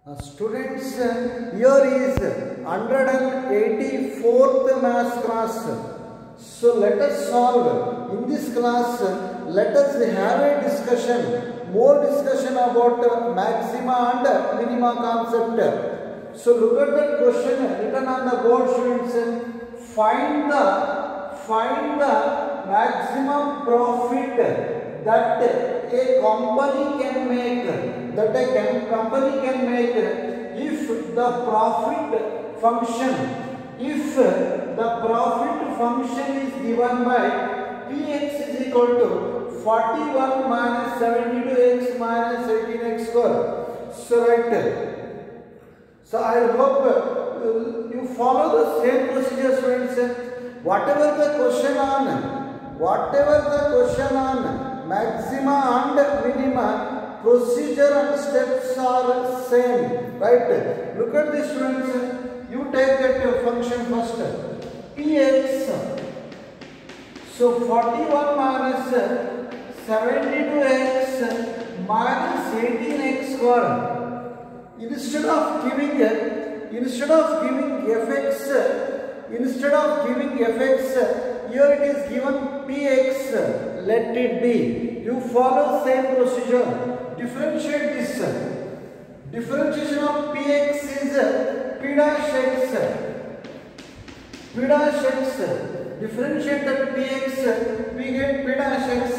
Students, here is 184th maths class. So let us solve. In this class, let us have a discussion, more discussion about maxima and minima concept. So look at that question written on the board, students. Find the maximum profit that a company can make. If the profit function is given by Px is equal to 41 minus 72x minus 18x square. So right. So I hope you follow the same procedure, students. Whatever the question on maxima and minima, procedure and steps are same, right? Look at this, students. You take that function first. Px. So 41 minus 72x minus 18x square. Instead of giving fx, here it is given px. Let it be. You follow same procedure. Differentiate this. Differentiation of px is p dash x. Differentiate that px, we get p dash x.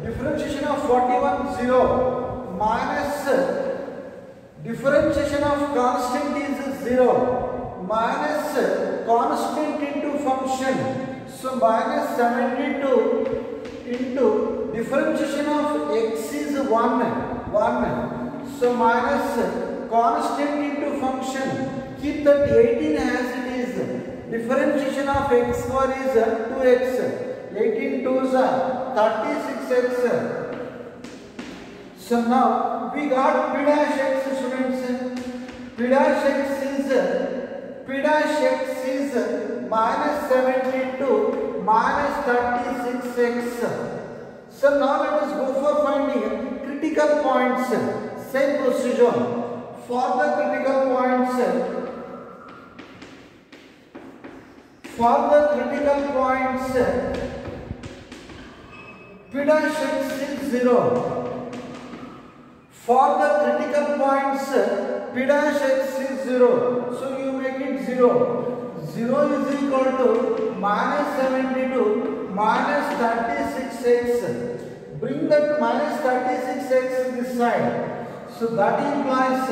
Differentiation of 41 0 minus differentiation of constant is 0 minus constant into function. So minus 72 into differentiation of x is 1. So minus constant into function. Keep that 18 as it is. Differentiation of x square is 2x. 18 2s are 36x. So now we got p dash x, students. P dash x is minus 72 minus 36x. So now let us go for finding critical points. Same procedure. For the critical points, p dash x is 0. For the critical points, p dash x is 0. So you make it 0. 0 is equal to minus 72 minus 36x. Bring that minus 36x this side. So that implies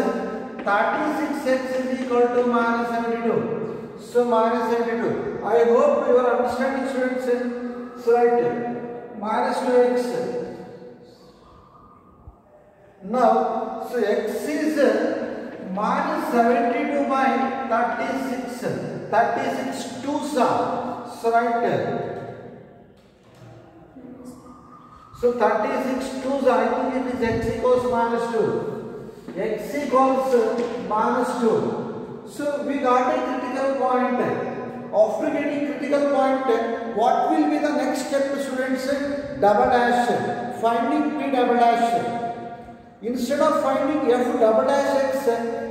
36x is equal to minus 72. So minus 72. I hope you are understanding, students. So right, minus 2x. Now, so x is minus 72 by 36. 36 2s are. So right. So 36 2s, I think it is x equals minus 2. X equals minus 2. So we got a critical point. After getting critical point, what will be the next step, students? Double dash. Finding p double dash. Instead of finding f double dash x,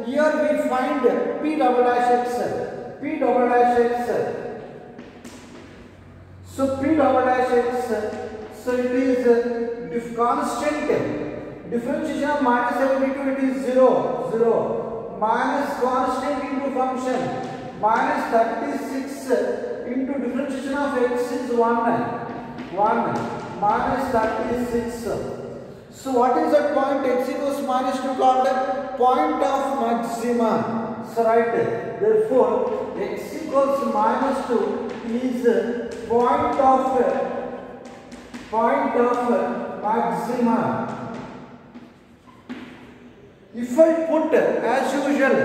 here we find p double dash x. So p double dash x. So it is constant. Differentiation of minus 72, it is 0. Minus constant into function. Minus 36 into differentiation of x is 1. Minus 36. So what is that point? X equals minus 2 called point of maxima. So right. Therefore, x equals minus 2 is point of maxima. If I put as usual,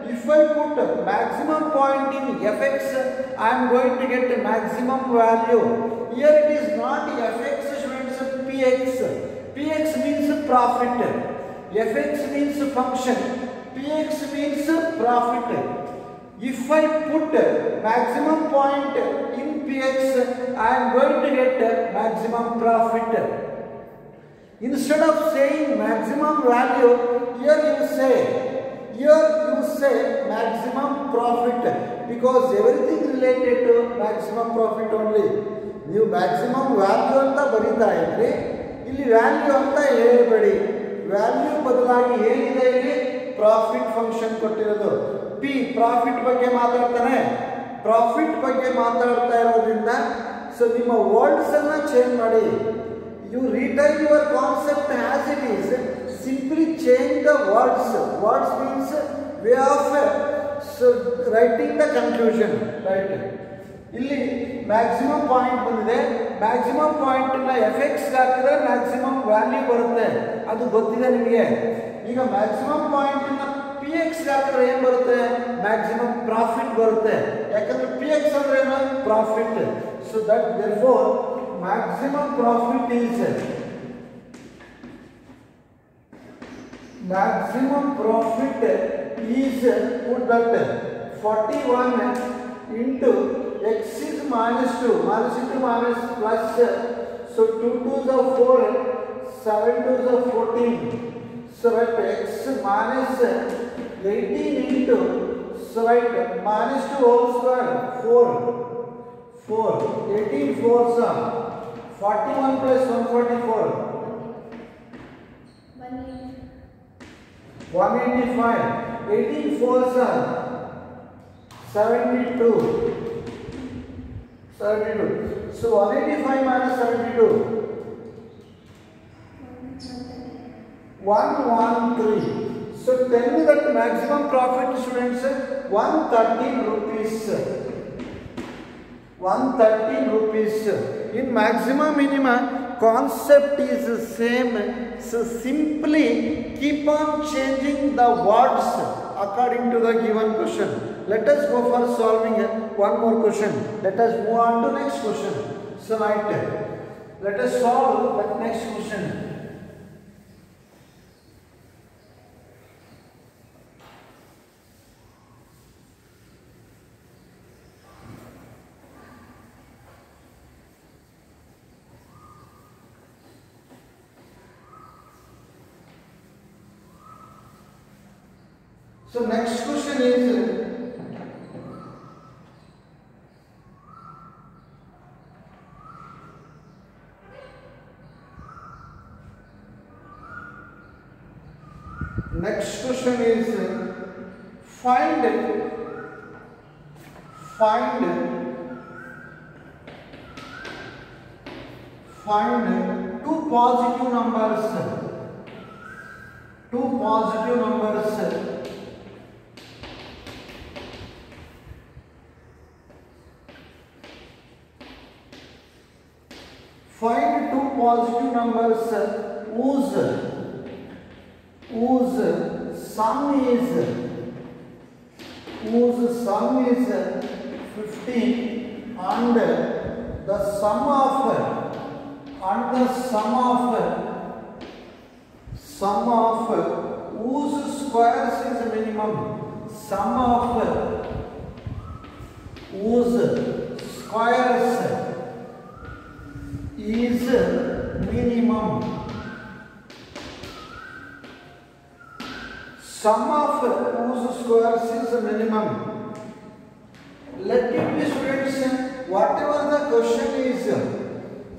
if I put maximum point in fx, I am going to get maximum value. Here it is not fx, students, px. Px means profit. Fx means function. Px means profit. If I put maximum point in px, I am going to get maximum profit. Instead of saying maximum value, here you say maximum profit because everything related to maximum profit only. ನೀವು maximum value ಅಂತ ಬರೀತಾ ಇದ್ರಿ, ಇಲ್ಲಿ value ಅಂತ ಹೇಳಬೇಡಿ. Value ಬದಲಾಗಿ ಏನಿದೆ ಇಲ್ಲಿ ಪ್ರಾಫಿಟ್ ಫಂಕ್ಷನ್ ಕೊಟ್ಟಿರೋದು. ಪಿ ಪ್ರಾಫಿಟ್ ಬಗ್ಗೆ ಮಾತಾಡ್ತಾನೆ, ಪ್ರಾಫಿಟ್ ಬಗ್ಗೆ ಮಾತಾಡ್ತಾ ಇರೋದ್ರಿಂದ ಸೊ ನಿಮ್ಮ ವರ್ಡ್ಸ್ ಅನ್ನ ಚೇಂಜ್ ಮಾಡಿ. You retain your concept as it is, simply change the words. Words means way of writing the conclusion, right. ಇಲ್ಲಿ ಮ್ಯಾಕ್ಸಿಮಮ್ ಪಾಯಿಂಟ್ ಬಂದಿದೆ, ಮ್ಯಾಕ್ಸಿಮಮ್ ಪಾಯಿಂಟ್ ಎಫ್ ಎಕ್ಸ್ ಹಾಕಿದ್ರೆ ಮ್ಯಾಕ್ಸಿಮಮ್ ವ್ಯಾಲ್ಯೂ ಬರುತ್ತೆ, ಅದು ಗೊತ್ತಿದೆ ನಿಮಗೆ. ಈಗ ಮ್ಯಾಕ್ಸಿಮಮ್ ಪಾಯಿಂಟ್ ಪಿ ಎಕ್ಸ್ ಹಾಕಿದ್ರೆ ಏನು ಬರುತ್ತೆ, ಮ್ಯಾಕ್ಸಿಮಮ್ ಪ್ರಾಫಿಟ್ ಬರುತ್ತೆ. ಯಾಕಂದ್ರೆ ಪಿ ಎಕ್ಸ್ ಅಂದ್ರೆ ಏನು, profit. So that therefore maximum profit is put that 41 into x is minus 2, minus into minus plus, so 2 2s are 4, 7 2s are 14, so right x minus 18 into, so right minus 2 whole square 4, 18 4s are 41 plus 144, 185, 18 4s are 72. So 185 minus 72, 113. So tell me that maximum profit, students, 113 rupees. 113 rupees. In maximum minimum, concept is the same. So simply keep on changing the words according to the given question. Let us go for solving one more question. Let us move on to next question. So right, let us solve the next question. So next question is find two positive numbers. Find two positive numbers whose sum is 15 and the sum of whose squares is minimum. Sum of whose squares is minimum. Sum of whose squares is minimum. Let it be, students, whatever the question is.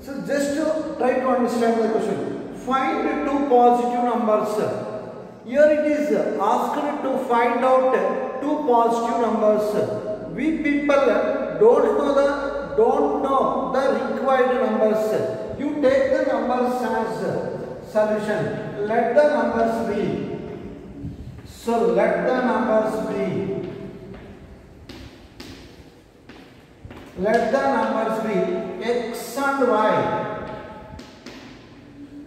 So just to try to understand the question. Find two positive numbers. Here it is asked to find out two positive numbers. We people don't know the required numbers. You take the numbers as solution. Let the numbers be. So let the numbers be. Let the numbers be x and y.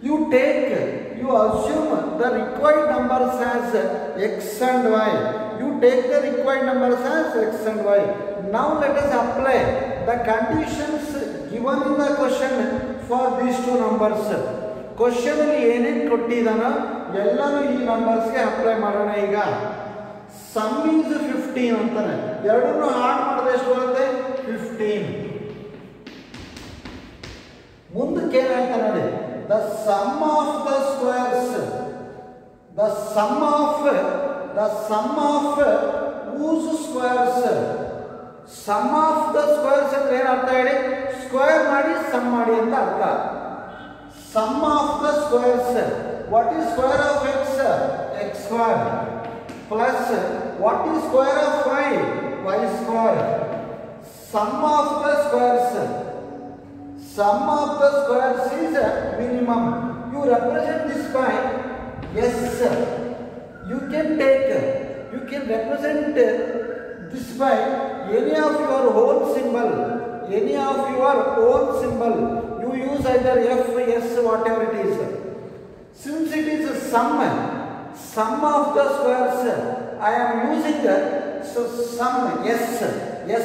You assume the required numbers as x and y. You take the required numbers as x and y. Now let us apply the conditions given in the question for these two numbers. Question ಅಲ್ಲಿ ಏನೇನು ಕೊಟ್ಟಿದಾನೋ ಎಲ್ಲಾನು ಈ numbers ಗೆ apply ಮಾಡೋಣ. ಈಗ some is 15 ಅಂತಾನೆ, ಎರಡನ್ನು add ಮಾಡಿದ್ರೆ ಎಷ್ಟು ಬರುತ್ತೆ 15. ಮುಂದಕ್ಕೆ ಏನಂತ ನೋಡಿ, the sum of the squares The sum of whose squares? Sum of the squares ಅಂದ್ರೆ ಏನು ಅರ್ಥ ಹೇಳಿ? ಸ್ಕ್ವೇರ್ ಮಾಡಿ ಸಮ್ ಮಾಡಿ ಅಂತ ಅರ್ಥ. Sum of the squares. What is square of x? X square. Plus what is square of y? Y square. Sum of the squares. Sum of the squares is minimum. You represent this by yes. You can represent this by any of your whole symbol. Any of your whole symbol. You use either F, S, whatever it is. Since it is a sum of the squares, I am using so sum S.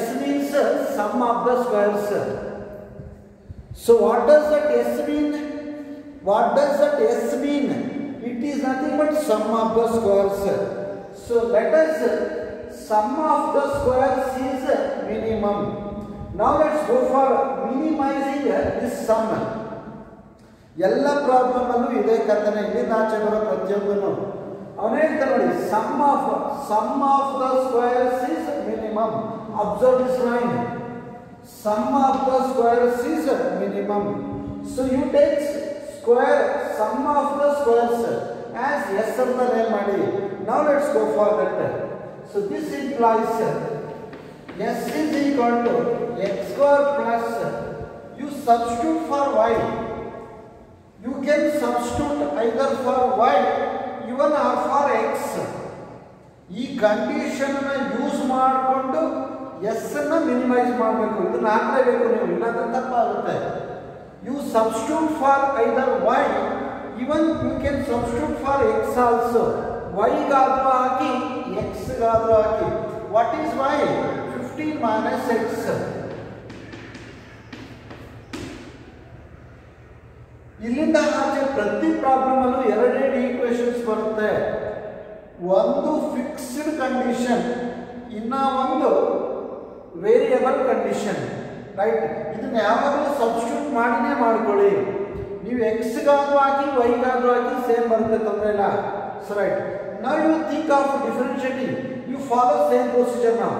S means sum of the squares. So what does that S mean? What does that S mean? It is nothing but sum of the squares. So let us sum of the squares is minimum. Now let's go for minimizing this sum. ಎಲ್ಲ problem ಅಲ್ಲೂ ಇದೇ ಕಥನೆ. ಇಲ್ಲಿಂದ ಆಚೆ ಬರೋ ಪ್ರತಿಯೊಂದನ್ನು ಅವನು ಹೇಳ್ತಾರೆ ನೋಡಿ, sum of the squares is minimum. Observe this line. Sum of the squares is minimum. So you take sum of the squares as S ಅಂತ ನೇಮ್ ಮಾಡಿ. Now let's go for that. So this implies S is equal to x square plus, you substitute for y. You can substitute either for y even or for x. ಈ condition use ಮಾಡಿಕೊಂಡು s ಅನ್ನು minimise ಮಾಡಬೇಕು. ಇದನ್ನ ಹಾಕಲೇಬೇಕು ನೀವು, ಇಲ್ಲಾಂದ್ರೆ ತಪ್ಪಾಗುತ್ತೆ. You substitute for either y, even you can substitute for x also. ವೈಗಾದ್ರೂ ಹಾಕಿ ಎಕ್ಸ್ಗಾದ್ರೂ ಹಾಕಿ. What is y? 15 minus x. ಇಲ್ಲಿಂದ ಆಚೆ ಪ್ರತಿ ಪ್ರಾಬ್ಲಮ್ ಅಲ್ಲೂ ಎರಡೆರಡು ಈಕ್ವೇಶನ್ಸ್ ಬರುತ್ತೆ. ಒಂದು ಫಿಕ್ಸ್ಡ್ ಕಂಡೀಷನ್, ಇನ್ನ ಒಂದು ವೇರಿಯಬಲ್ ಕಂಡೀಷನ್. ರೈಟ್? ಇದನ್ನ ಯಾವಾಗಲೂ ಸಬ್ಸ್ಟಿಟ್ಯೂಟ್ ಮಾಡಿನೇ ಮಾಡ್ಕೊಳ್ಳಿ. ನೀವು ಎಕ್ಸ್ಗಾದ್ರೂ ಹಾಕಿ ವೈಗಾದ್ರೂ ಹಾಕಿ ಸೇಮ್ ಬರುತ್ತೆ, ತೊಂದರೆ ಇಲ್ಲ. So right, now you think of differentiating. You follow same procedure now.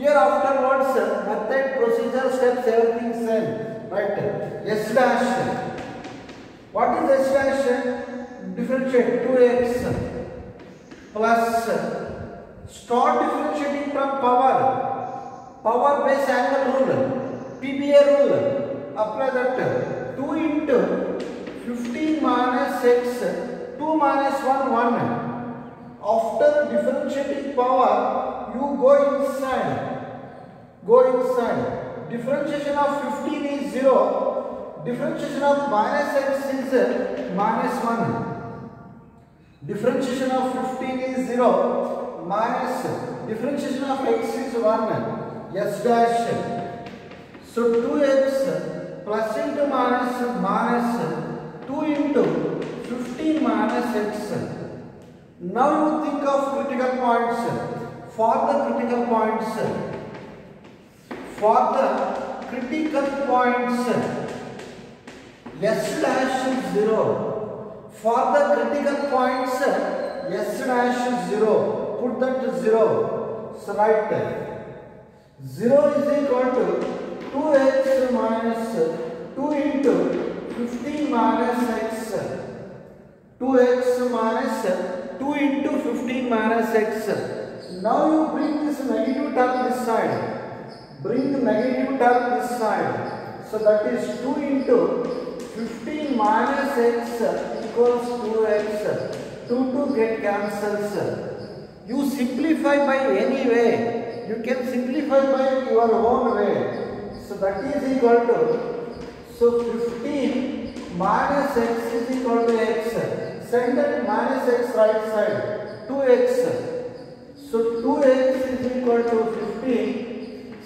Here afterwards, method, procedure, steps, everything same. Right? S dash. What is S dash? Differentiate 2x plus, start differentiating from power. Power base angle rule, PBA rule. Apply that. 2 into 15 minus x, 2 minus 1, 1. After differentiating power, you go inside. Differentiation of 15 is 0. Differentiation of minus x is minus 1. Differentiation of 15 is 0. Minus differentiation of x is 1. S dash. So 2x plus into minus 2 into 15 minus x. Now you think of critical points. For the critical points, S dash is 0. For the critical points, S dash is 0. Put that to 0. So write 0 is equal to 2x minus 2 into 15 minus x. 2x minus 2 into 15 minus x. Now you bring this negative term this side. Bring the negative term this side. So that is 2 into 15 minus x equals 2x. 2 get cancels. You simplify by any way. You can simplify by your own way. So that is equal to, so 15 minus x is equal to x. Send that minus x right side. 2x. So 2x is equal to 15.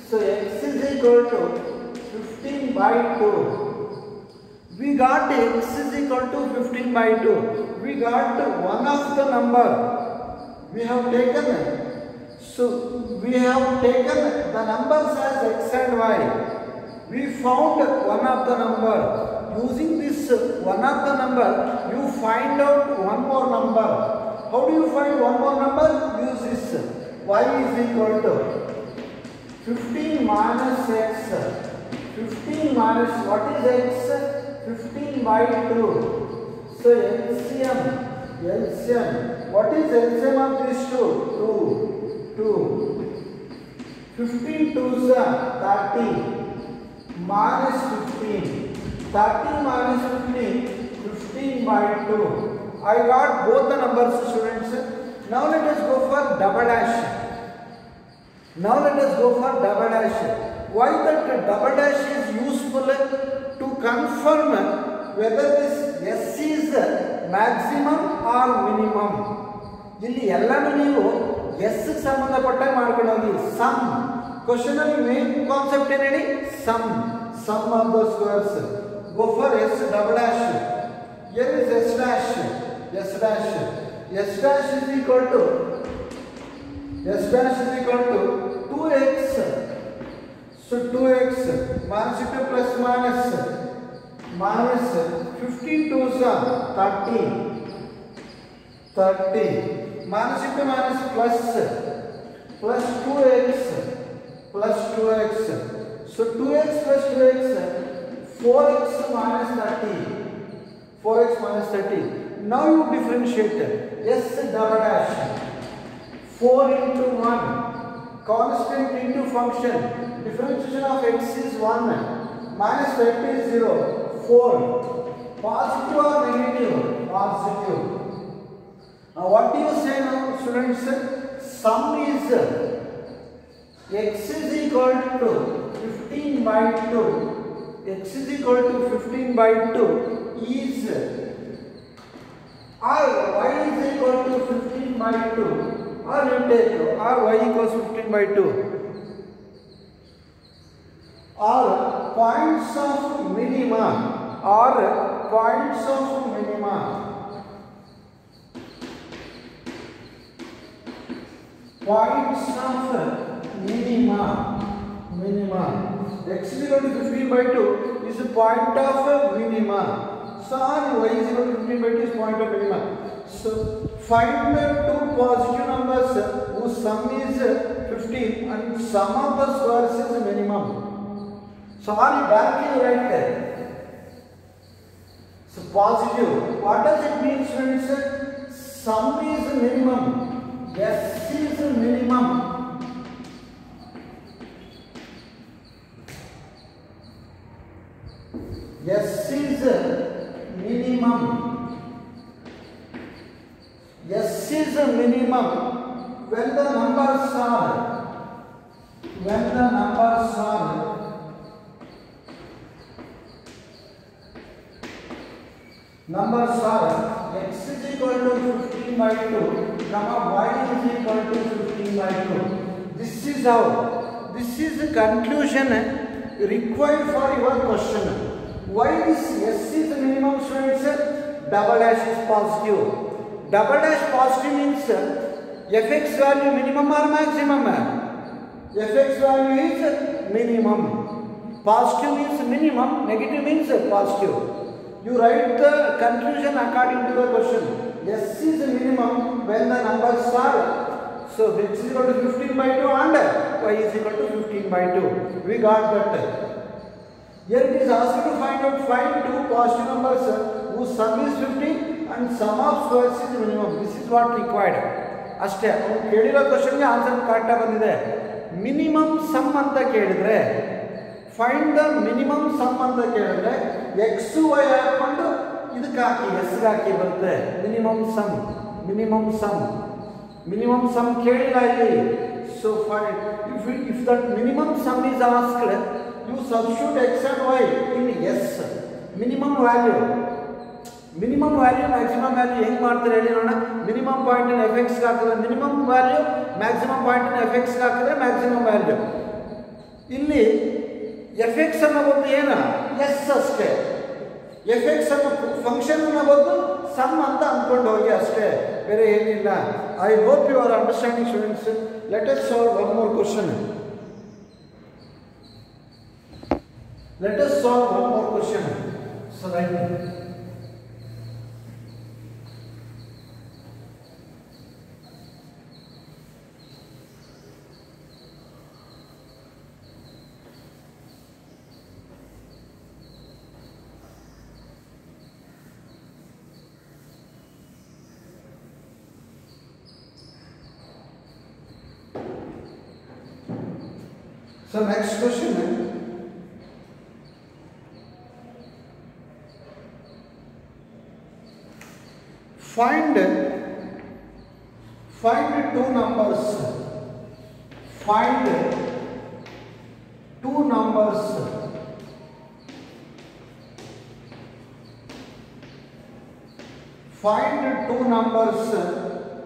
So x is equal to 15 by 2. We got x is equal to 15 by 2. We got one of the number. We have taken the numbers as x and y. We found one of the number. using this one of the number, you find out one more number. How do you find one more number? Use this. Y is equal to 15 minus x. 15 minus what is x? 15 by 2. So LCM. What is LCM of these two? 2. 15 2s are 30 minus 15. 30 minus 15, 15 by 2. I got both the numbers, students. Now let us go for double dash. Why that double dash is useful? To confirm whether this S is maximum or minimum. ಇಲ್ಲಿ ಎಲ್ಲಾನು ನೀವು S ಗೆ ಸಂಬಂಧಪಟ್ಟಾಗ ಮಾಡ್ಕೊಂಡು ಹೋಗಿ. Some question ಅಲ್ಲಿ main concept ಏನು ಹೇಳಿ? Sum of the squares. Go for S double dash. Here is S dash. S dash is equal to 2x. So 2x minus into plus minus 15 2s are 30 minus into minus plus 2x. So 2x plus 2x 4x minus 30. Now you differentiate S double dash. 4 into 1 constant into function. Differentiation of x is 1 minus 30 is 0. 4 positive or negative? Positive. Now what do you say now, students? Sum is x is equal to 15 by 2. X is equal to 15 by 2 is or y is equal to 15 by 2, or you take or y equals 15 by 2, or points of minima. X is equal to 15 by 2 is a point of minima. So y is equal to 15 by 2 is point of minima. So find the two positive numbers whose sum is 15 and sum of the squares is minimum. So are you directly right there? So positive. What does it mean, students? Sum is minimum. S is minimum. S is minimum. S is minimum when the numbers are x is equal to 15 by 2, y is equal to 15 by 2. This is the conclusion required for your question. Why this S is the minimum, students? Double dash is positive. Double dash positive means fx value minimum or maximum? Fx value is minimum. Positive means minimum, negative means positive. You write the conclusion according to the question. S is the minimum when the numbers are. So x is equal to 15 by 2 and y is equal to 15 by 2. We got that. Here it is asked to find two positive numbers whose sum is 15 and sum of squares is minimum. This is what required. ಅಷ್ಟೇ ಅವ್ನು ಕೇಳಿರೋ ಕ್ವಶನ್ಗೆ answer ಕರೆಕ್ಟಾಗಿ ಬಂದಿದೆ. Minimum some ಅಂತ ಕೇಳಿದ್ರೆ find the minimum some ಅಂತ ಕೇಳಿದ್ರೆ X Y ಹಾಕೊಂಡು ಇದಕ್ಕೆ ಹಾಕಿ ಎಸ್ಗೆ ಹಾಕಿ ಬರುತ್ತೆ. ಮಿನಿಮಮ್ ಸಮ್ ಕೇಳಿಲ್ಲ ಇಲ್ಲಿ. So find if that minimum some is asked, you substitute x and y in S. minimum value maximum value ಹೆಂಗ್ ಮಾಡ್ತಾರೆ ಹೇಳಿ ನೋಡೋಣ. ಮಿನಿಮಮ್ ಪಾಯಿಂಟ್ ಅನ್ನು fx ಗೆ ಹಾಕಿದ್ರೆ ಮಿನಿಮಮ್ ವ್ಯಾಲ್ಯೂ, ಮ್ಯಾಕ್ಸಿಮಮ್ ಪಾಯಿಂಟ್ ಅನ್ನು fx ಗೆ ಹಾಕಿದ್ರೆ ಮ್ಯಾಕ್ಸಿಮಮ್ ವ್ಯಾಲ್ಯೂ. ಇಲ್ಲಿ fx ಅನ್ನೋ ಒಂದು ಏನು s ಅಷ್ಟೇ. fx ಅನ್ನೋ ಫಂಕ್ಷನ್ ಅನ್ನೋ ಒಂದು ಸಮ್ ಅಂತ ಅಂದ್ಕೊಂಡು ಹೋಗಿ ಅಷ್ಟೇ, ಬೇರೆ ಏನಿಲ್ಲ. I hope you are understanding students. Let us solve one more question. So right. So next question है, find two numbers. Find two numbers. Find two numbers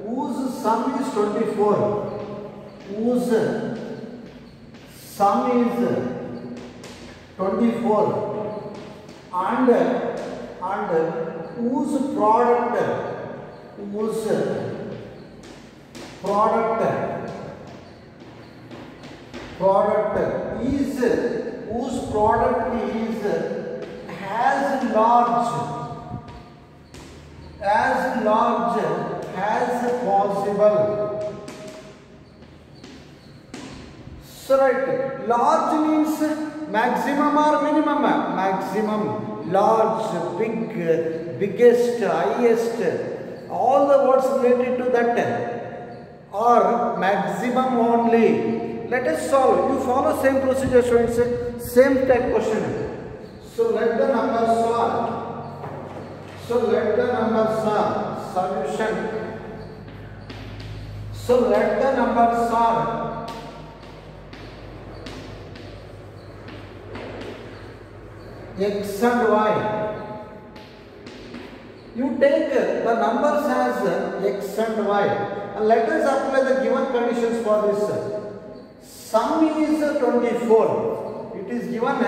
whose sum is 24. Whose sum is 24 and whose product is as large as possible. So right, large means maximum or minimum? Maximum, large, big, biggest, highest, all the words related to that or maximum only. Let us solve. You follow same procedure, students, same type question. So let the numbers solve. Solution. So let the numbers solve. X and Y. You take the numbers as X and Y and let us apply the given conditions for this. Sum is 24. It is given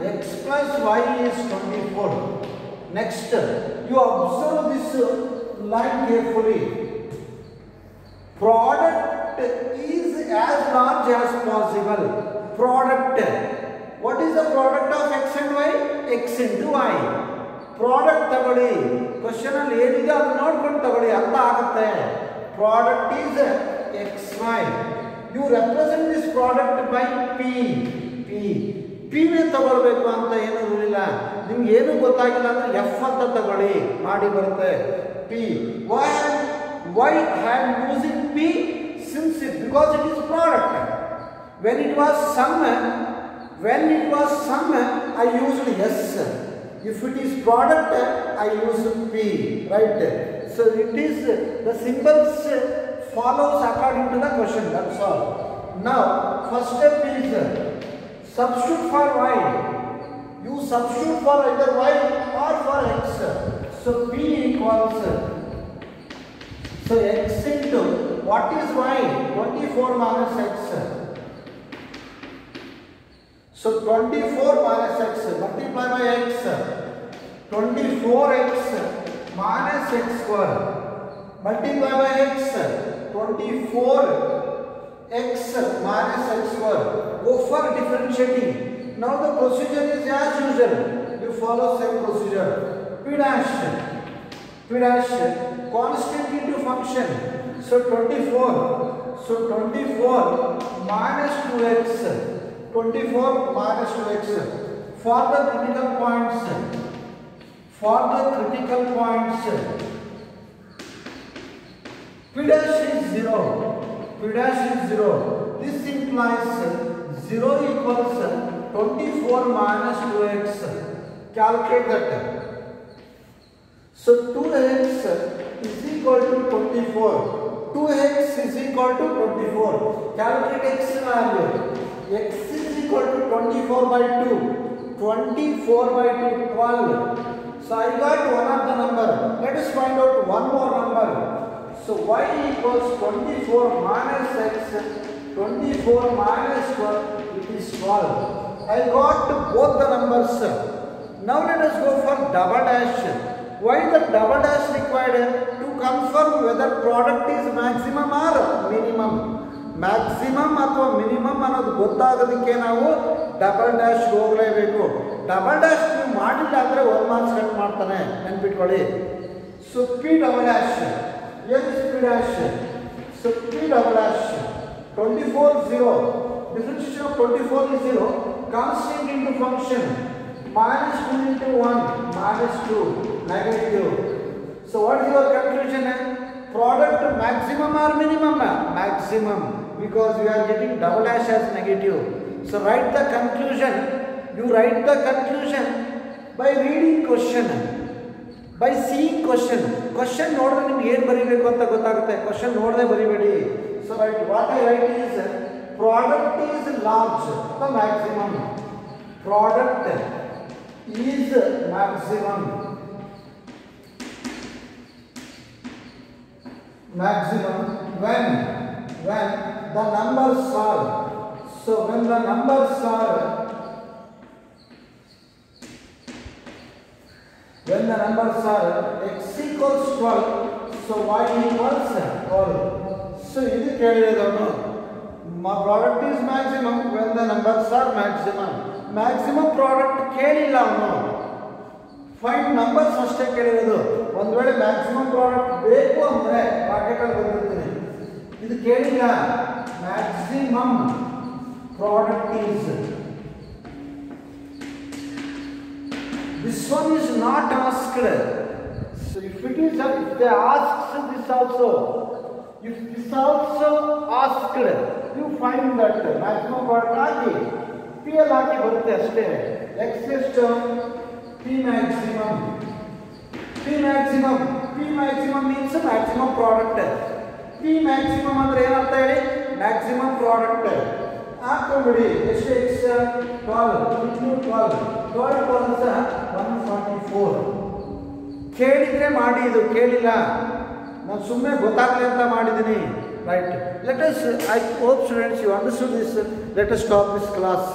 X plus Y is 24. Next, you observe this line carefully. Product is as large as possible. Product. What is the product of X and Y? X into Y. Product ತಗೊಳ್ಳಿ. Question ಅಲ್ಲಿ ಏನಿದೆ ಅದು ನೋಡ್ಕೊಂಡು ತಗೊಳ್ಳಿ, ಅರ್ಥ ಆಗುತ್ತೆ. Product is XY. You represent this product by P. P ನೇ ತಗೊಳ್ಬೇಕು ಅಂತ ಏನು ರೂಲಿಲ್ಲ. ನಿಮ್ಗೆ ಏನು ಗೊತ್ತಾಗಿಲ್ಲ ಅಂದ್ರೆ F ಅಂತ ತಗೊಳ್ಳಿ, ಮಾಡಿ ಬರುತ್ತೆ. P. Why I am using P? Because it is product. When it was sum, I used S. If it is product, I use P. Right? So it is the symbols follows according to the question. That's all. Now first step is substitute for Y. You substitute for either Y or for X. So P equals X into what is Y? 24 minus X. So 24 minus X, multiply by X, 24X minus X square, multiply by X, 24X minus X square. Go for differentiating. Now the procedure is as usual. You follow same procedure. P dash, constant into function. So 24 minus 2X. 24 minus 2X. For the critical points, P dash is 0. This implies 0 equals 24 minus 2X. Calculate that. So 2X is equal to 24. 2X is equal to 24. Calculate X value. X is equal to 24 by 2. 24 by 2, 12. So I got one of the number. Let us find out one more number. So Y equals 24 minus X. 24 minus 12, it is 12. I got both the numbers. Now let us go for double dash. Why the double dash required? To confirm whether product is maximum or minimum. Maximum ಅಥವಾ minimum ಅನ್ನೋದು ಗೊತ್ತಾಗೋದಕ್ಕೆ ನಾವು double dash ಹೋಗಲೇಬೇಕು. Double dash ನೀವು ಮಾಡಿಲ್ಲ ಅಂದರೆ 1 marks cut ಮಾಡ್ತಾನೆ, ನೆನ್ಪಿಟ್ಕೊಳ್ಳಿ. So P double dash L is P dash. So P double dash 24 0. Differentiation of 24 is 0. Constant into function minus 2 into 1 minus 2 negative. So what is your conclusion? Product maximum or minimum? Maximum, because we are getting double dash as negative. So write the conclusion. You write the conclusion by reading question, by seeing question. Question ನೋಡಿದ್ರೆ ನಿಮ್ಗೆ ಏನು ಬರೀಬೇಕು ಅಂತ ಗೊತ್ತಾಗುತ್ತೆ. Question ನೋಡದೆ ಬರೀಬೇಡಿ. So write what I write is product is large, the maximum. Product is maximum. Maximum when the numbers are, so when the numbers are x equals 12, so y equals 12. So ಇದು ಕೇಳಿರೋದು. Product is maximum when the numbers are maximum. Maximum product ಕೇಳಿಲ್ಲ ಅವನು, find numbers ಅಷ್ಟೇ ಕೇಳಿರೋದು. ಒಂದು ವೇಳೆ maximum product ಬೇಕು ಅಂದರೆ ಬ್ರಾಕೆಟಲ್ಲಿ ಬಂದಿರ್ತೀನಿ, ಇದು ಕೇಳಿಲ್ಲ. Maximum product is, this one is not asked. So if it is, if they asks this also, if this also asked, you find that maximum product ಆಗಿ ಪಿ ಎಲ್ ಹಾಕಿ ಬರುತ್ತೆ ಅಷ್ಟೇ. ಎಕ್ಸ್ ಎಷ್ಟು? P maximum. P maximum means maximum product. P maximum ಅಂದ್ರೆ ಏನಂತ ಹೇಳಿ? Maximum product ಹಾಕೊಂಡ್ಬಿಡಿ. ಎಷ್ಟು? X 12 into 12 12 144. ಕೇಳಿದ್ರೆ ಮಾಡಿ, ಇದು ಕೇಳಿಲ್ಲ, ನಾನು ಸುಮ್ಮನೆ ಗೊತ್ತಾಗಲಿ ಅಂತ ಮಾಡಿದ್ದೀನಿ. Right, let us, I hope students you understood this. Let us stop this class.